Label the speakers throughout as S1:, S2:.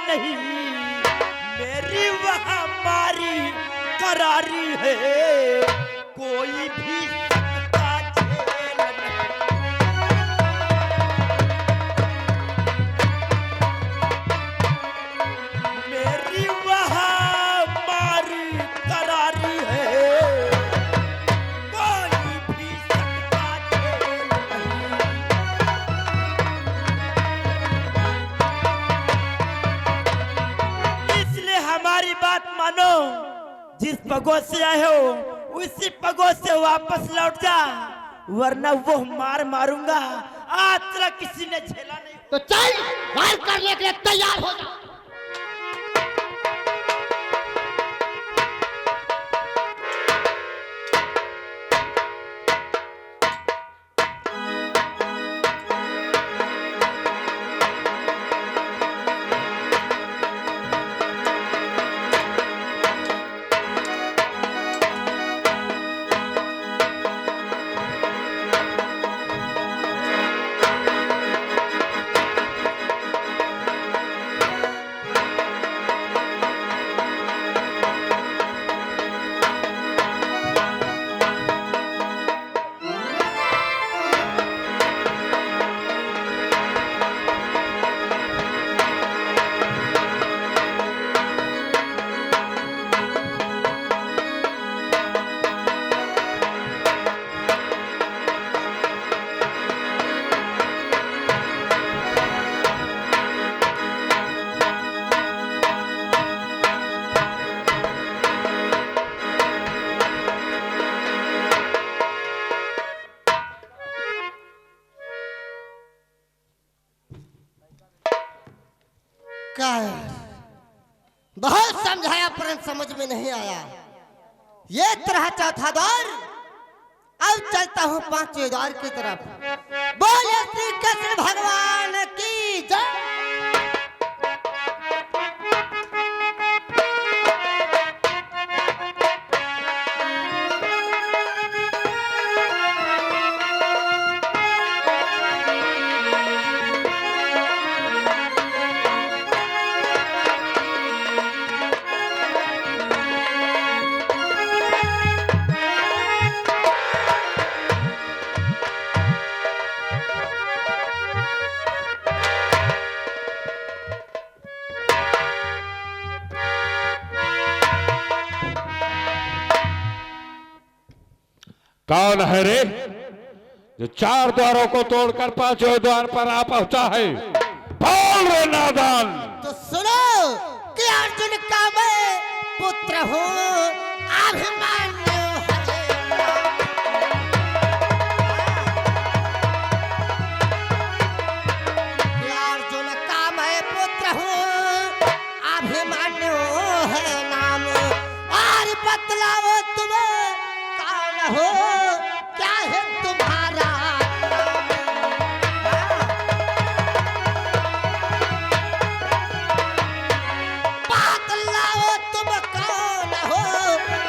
S1: नहीं, मेरी वहाँ मारी करारी है, कोई भी सकता झेल नहीं। मेरी वहाँ मारी करारी है, कोई भी सकता झेल नहीं। इसलिए हमारी बात मानो, जिस पगों से आए हो उसी पगों से वापस लौट जा, वरना वो मार मारूंगा आज तक किसी ने झेला नहीं।
S2: तो चल वार करने के लिए तैयार हो जा। क्या है? बहुत समझाया परंतु समझ में नहीं आया। ये तरह चौथा द्वार, अब चलता हूँ पांचवें द्वार की तरफ। बोले श्री कृष्ण भगवान की जय।
S3: कौन है रे जो चार द्वारों को तोड़कर पांचवें द्वार पर आ पहुंचा है? बोल रे नादान।
S2: तो सुनो कि अर्जुन का मैं पुत्र हूँ, अभिमन्यु कि अर्जुन का मैं पुत्र हूँ, अभिमन्यु है नाम। और बतलाओ तुम्हें कौन हो, क्या है तुम्हारा नाम? बतलाओ तुम कौन हो,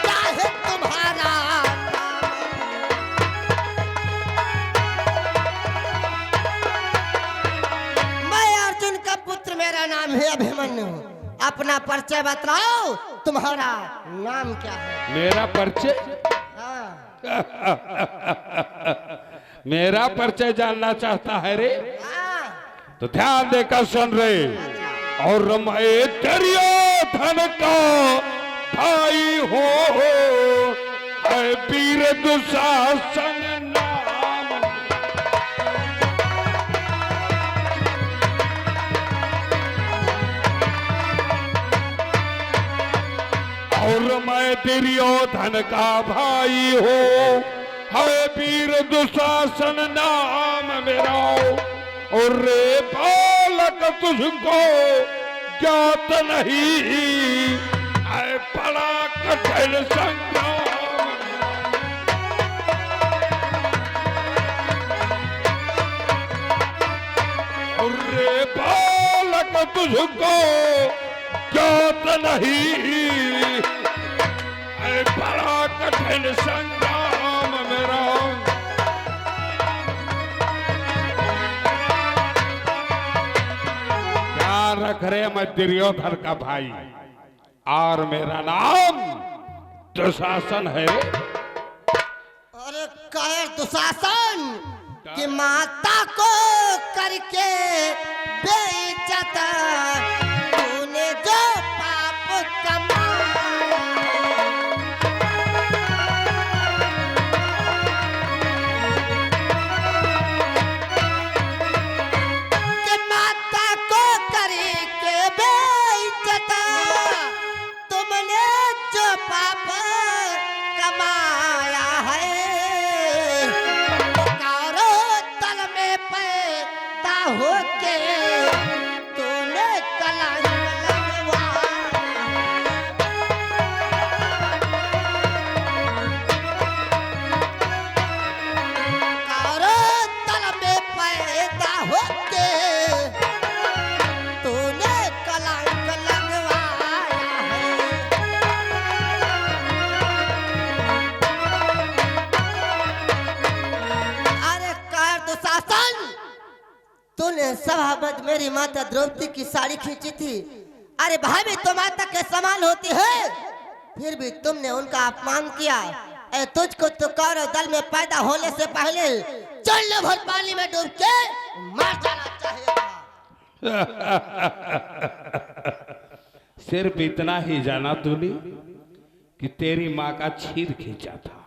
S2: क्या है तुम्हारा नाम? मैं अर्जुन का पुत्र, मेरा नाम है अभिमन्यु। अपना परिचय बताओ, तुम्हारा नाम क्या है?
S3: मेरा परिचय? मेरा परिचय जानना चाहता है रे? तो ध्यान देकर सुन रे। और मैं दुर्योधन का भाई हो, है वीर दुशासन नाम। और मैं दुर्योधन का भाई हो, है वीर दुशासन नाम मेरा। और रे बालक तुझको ज्ञात नहीं, है बड़ा कठिन संग्राम। और रे बालक तुझको ज्ञात नहीं, है बड़ा कठिन संग्राम मेरा। ध्यान रख करे मैं दुर्योधन का भाई और मेरा नाम दुशासन है।
S2: अरे कायर दुशासन कि माता को करके बेइज्जत तूने जो पाप कमाया। कि माता को करके बेइज्जत तुमने जो पाप कमाया है। होके तूने कलंक लगवाया। कारो तल में पैदा होके तूने कलंक लगवाया है। अरे कार दुशासन तूने सभाबद मेरी माता द्रौपदी की साड़ी खींची थी। अरे भाभी तो माता के समान होती है, फिर भी तुमने उनका अपमान किया। तुझको तो कौरव दल में पैदा होने से पहले चढ़ने भर पानी में डूब के मर जाना चाहिए था।
S3: सिर्फ इतना ही जाना तूने कि तेरी माँ का छीर खींचा था,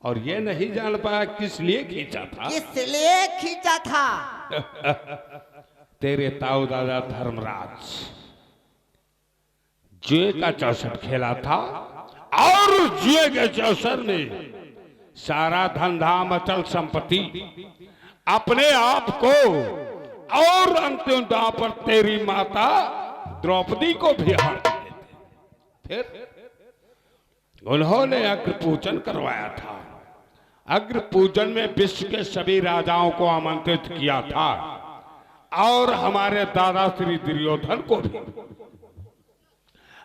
S3: और ये नहीं जान पाया किस लिए खींचा था।
S2: किस लिए खींचा था?
S3: तेरे ताऊ दादा धर्मराज जुए का चौसठ खेला था, और जुए के चौसर में सारा धंधा मचल संपत्ति अपने आप को, और अंतिम दांव पर तेरी माता द्रौपदी को भी हार दिए थे। फिर उन्होंने अग्र पूजन करवाया था। अग्र पूजन में विश्व के सभी राजाओं को आमंत्रित किया था, और हमारे दादा श्री दुर्योधन को भी।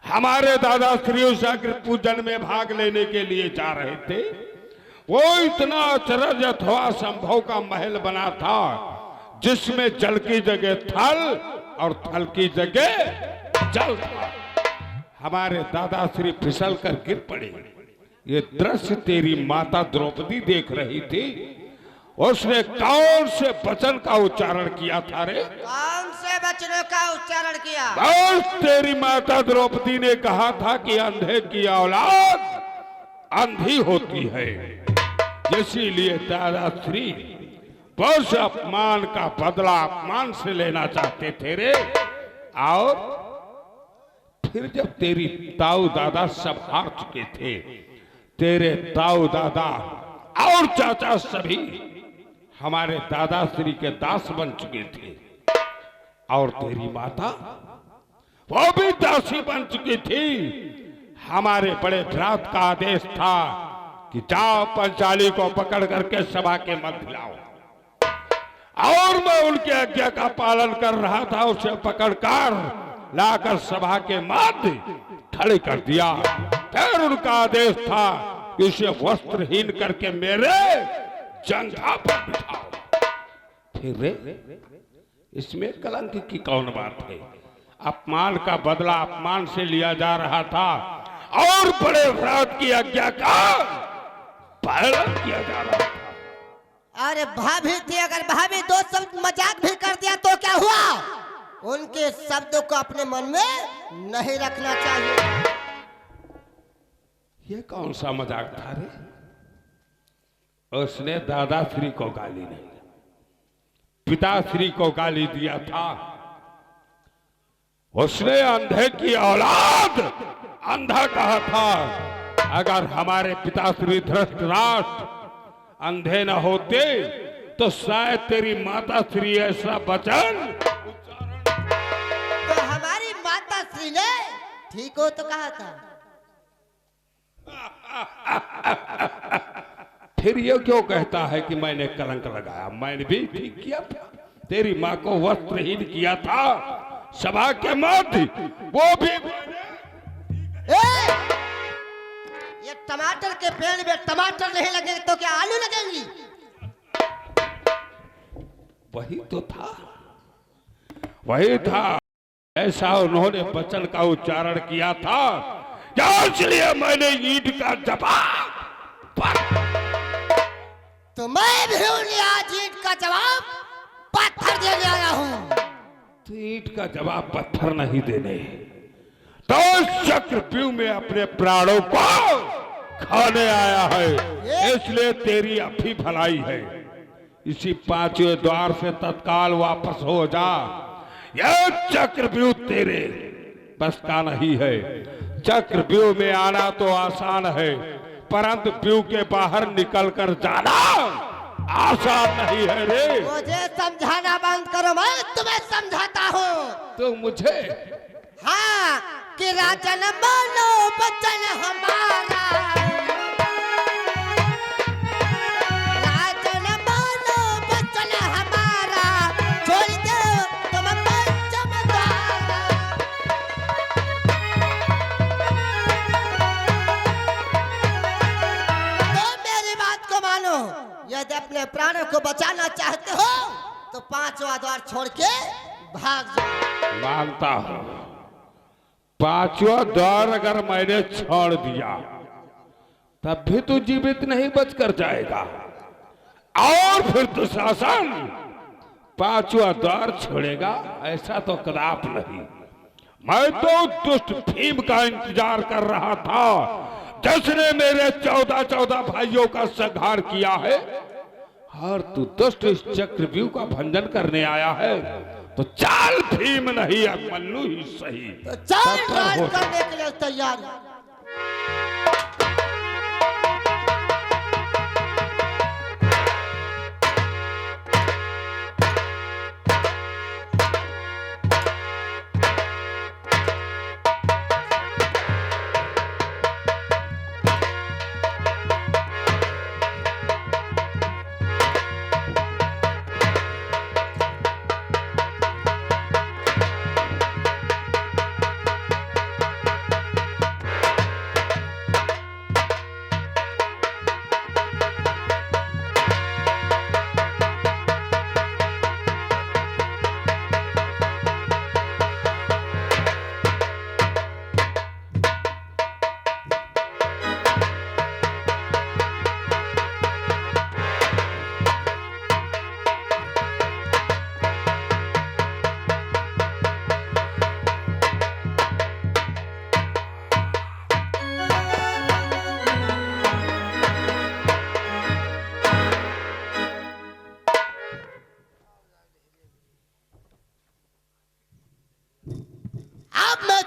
S3: हमारे दादा श्री उस अग्र पूजन में भाग लेने के लिए जा रहे थे। वो इतना अचरज अथवा संभव का महल बना था, जिसमें जल की जगह थल और थल की जगह जल था। हमारे दादा श्री फिसल कर गिर पड़े। ये दृश्य तेरी माता द्रौपदी देख रही थी। उसने कौन से वचन का उच्चारण किया था रे?
S2: कौन से वचनों का उच्चारण किया?
S3: और तेरी माता द्रौपदी ने कहा था कि अंधे की औलाद अंधी होती है। इसीलिए दादा श्री बस अपमान का बदला अपमान से लेना चाहते थे रे। और फिर जब तेरी ताऊ दादा सब हार चुके थे, तेरे ताऊ दादा और चाचा सभी हमारे दादा श्री के दास बन चुके थे, और तेरी माता वो भी दासी बन चुकी थी। हमारे बड़े भ्रात का आदेश था कि जाओ पंचाली को पकड़ करके सभा के मध्य लाओ, और मैं उनके आज्ञा का पालन कर रहा था। उसे पकड़कर लाकर सभा के मध्य खड़े कर दिया। फिर उनका आदेश था कि उसे वस्त्रहीन करके मेरे जंघा पर बिठाओ। फिर रे इसमें कलंक की कौन बात है? अपमान का बदला अपमान से लिया जा रहा था, और बड़े भ्रात की आज्ञा का पालन किया जा रहा था।
S2: अरे भाभी थी, अगर भाभी दो शब्द मजाक भी कर दिया तो क्या हुआ? उनके शब्दों को अपने मन में नहीं रखना चाहिए।
S3: ये कौन सा मजाक था रे? उसने दादा श्री को गाली नहीं, पिताश्री को गाली दिया था। उसने अंधे की औलाद अंधा कहा था। अगर हमारे पिताश्री धृतराष्ट्र अंधे न होते तो शायद तेरी माता श्री ऐसा वचन।
S2: तो हमारी माता श्री ने ठीक हो तो कहा था।
S3: फिर ये क्यों कहता है कि मैंने कलंक लगाया? मैंने भी ठीक किया था। तेरी माँ को वस्त्रहीन किया था सभा के मध्य, वो भी।
S2: ये टमाटर के पेड़ में टमाटर नहीं लगेंगे तो क्या आलू लगेंगी?
S3: वही तो था, वही था। ऐसा उन्होंने वचन का उच्चारण किया था, इसलिए मैंने ईंट का जवाब
S2: तो मैं भी उन्हें आज ईंट का जवाब पत्थर देने आया हूँ।
S3: तो ईंट का जवाब पत्थर नहीं देने, तो चक्रव्यूह में अपने प्राणों को खाने आया है, इसलिए तेरी अभी भलाई है। इसी 5वें द्वार से तत्काल वापस हो जा। यह चक्रव्यूह तेरे बस का नहीं है। चक्रव्यूह में आना तो आसान है, परंतु व्यूह के बाहर निकलकर जाना आसान नहीं है रे।
S2: मुझे समझाना बंद करो, मैं तुम्हें समझाता हूँ।
S3: तो मुझे
S2: हाँ कि राजा न मानो बचन हमारा, राजा न मानो बचन हमारा, छोड़ दो तुम पंचम द्वारा। तो मेरी बात को मानो, यदि अपने प्राणों को बचाना चाहते हो तो 5वां द्वार छोड़ के भाग जाओ।
S3: मानता हूं, 5वां द्वार अगर मैंने छोड़ दिया तब भी तू जीवित नहीं बचकर जाएगा, और फिर दुशासन 5वां द्वार छोड़ेगा, ऐसा तो कदापि नहीं। मैं तो दुष्ट भीम का इंतजार कर रहा था, जिसने मेरे 14 भाइयों का संहार किया है, और तू दुष्ट इस चक्रव्यूह का भंजन करने आया है। तो चाल भीम नहीं अभिमन्यु ही सही,
S2: तो चाल राज करने के लिए तैयार है।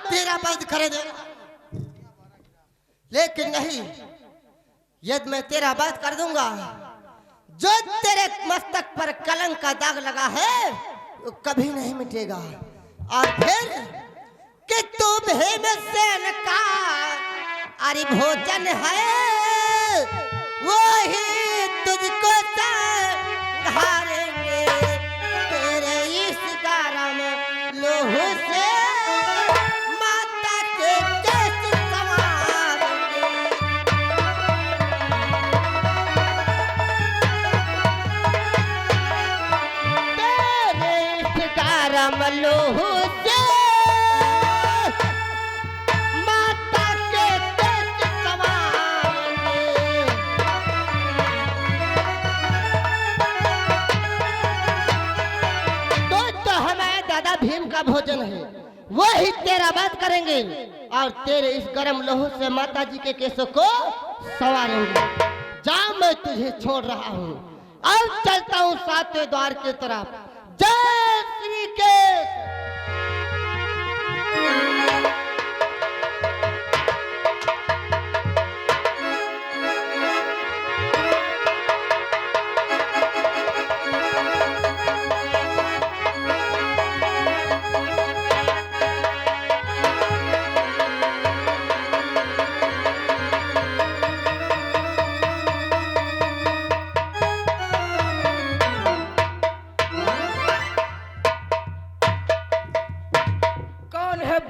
S2: तेरा वध कर देगा, लेकिन नहीं, यदि मैं तेरा वध कर दूंगा, जो तेरे मस्तक पर कलंक का दाग लगा है वो कभी नहीं मिटेगा। और फिर कि तू भीमसेन का अरे भोजन है, वही तुझको संहारेंगे, तेरे इस गरम लोहू से माता के केस संवारेंगे। तेरे इस गरम लोहू से माता के केस संवारेंगे। तो हमारे दादा भीम का भोजन है, वही तेरा वध करेंगे और तेरे इस गरम लोहू से माता जी के केसों को संवारेंगे। जा, मैं तुझे छोड़ रहा हूँ और चलता हूँ 7वें द्वार की तरफ। जय श्री केश।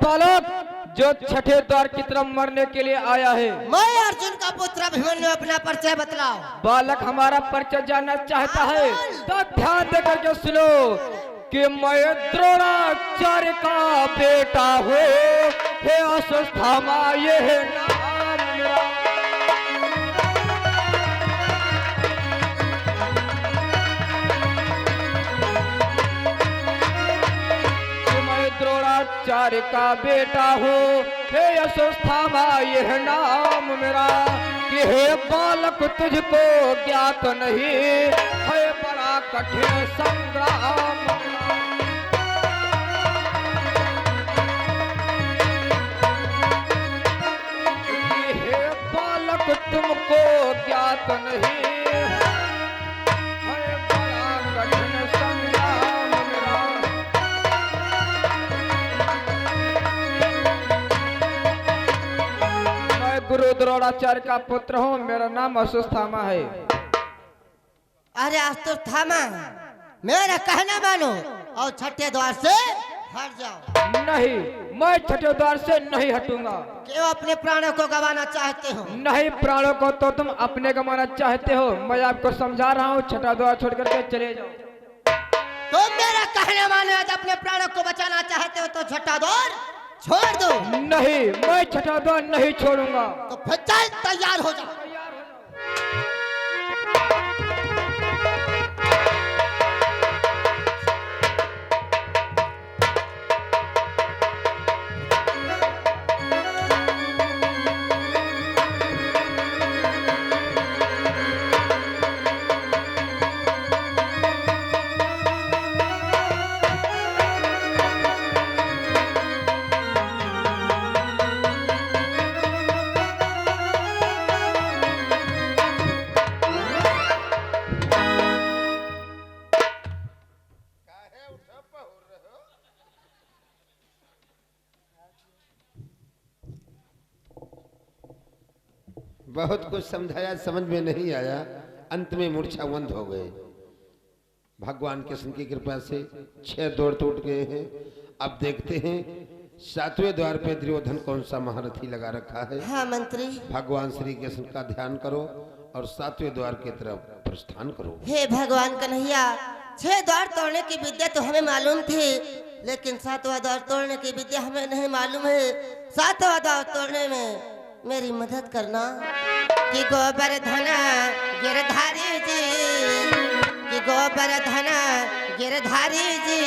S4: बालक जो छठे द्वार की तरफ मरने के लिए आया है।
S2: मैं अर्जुन का पुत्र अभिमन्यु, अपना परिचय बतलाओ।
S4: बालक हमारा परिचय जानना चाहता है तो ध्यान देकर के सुनो। कि मैं द्रोणाचार्य का बेटा हो, हे अश्वत्थामा ये है नाम मेरा। कि मैं द्रोणाचार्य का बेटा हो, हे अश्वत्थामा ये है नाम मेरा। कि हे बालक तुझको ज्ञात नहीं है बड़ा कठिन संग्राम। कि हे बालक तुमको ज्ञात नहीं है बड़ा कठिन संग्राम मेरा। गुरु द्रोणाचार्य का पुत्र हूँ, मेरा नाम अश्वत्थामा है।
S2: अरे अश्वत्थामा, मेरा कहना मानो और छठे द्वार से हट जाओ।
S4: नहीं, मैं छठे द्वार से नहीं हटूंगा।
S2: क्यों अपने प्राणों को गंवाना चाहते हो?
S4: नहीं, प्राणों को तो तुम अपने गंवाना चाहते हो। मैं आपको समझा रहा हूँ, छठा द्वार छोड़ करके चले जाओ।
S2: तुम मेरा कहना मानो, यदि अपने प्राणों को बचाना चाहते हो तो छठा द्वार छोड़ दो।
S4: नहीं, मैं छठा द्वार नहीं छोड़ूंगा।
S2: तो फिर चल, तैयार हो जाओ।
S5: बहुत कुछ समझाया, समझ में नहीं आया, अंत में मूर्छावंत हो गए। भगवान कृष्ण की कृपा से 6 द्वार टूट गए हैं। अब देखते हैं 7वें द्वार पे दुर्योधन कौन सा महारथी लगा रखा है।
S2: हाँ मंत्री।
S5: भगवान श्री कृष्ण का ध्यान करो और 7वें द्वार की तरफ प्रस्थान करो।
S2: हे भगवान कन्हैया, 6 द्वार तोड़ने की विद्या तो हमें मालूम थी, लेकिन 7वां द्वार तोड़ने की विद्या हमें नहीं मालूम है। 7वां द्वार तोड़ने में मेरी मदद करना। कि गोवर्धन गिरधारी जी, कि गोवर्धन गिरधारी जी,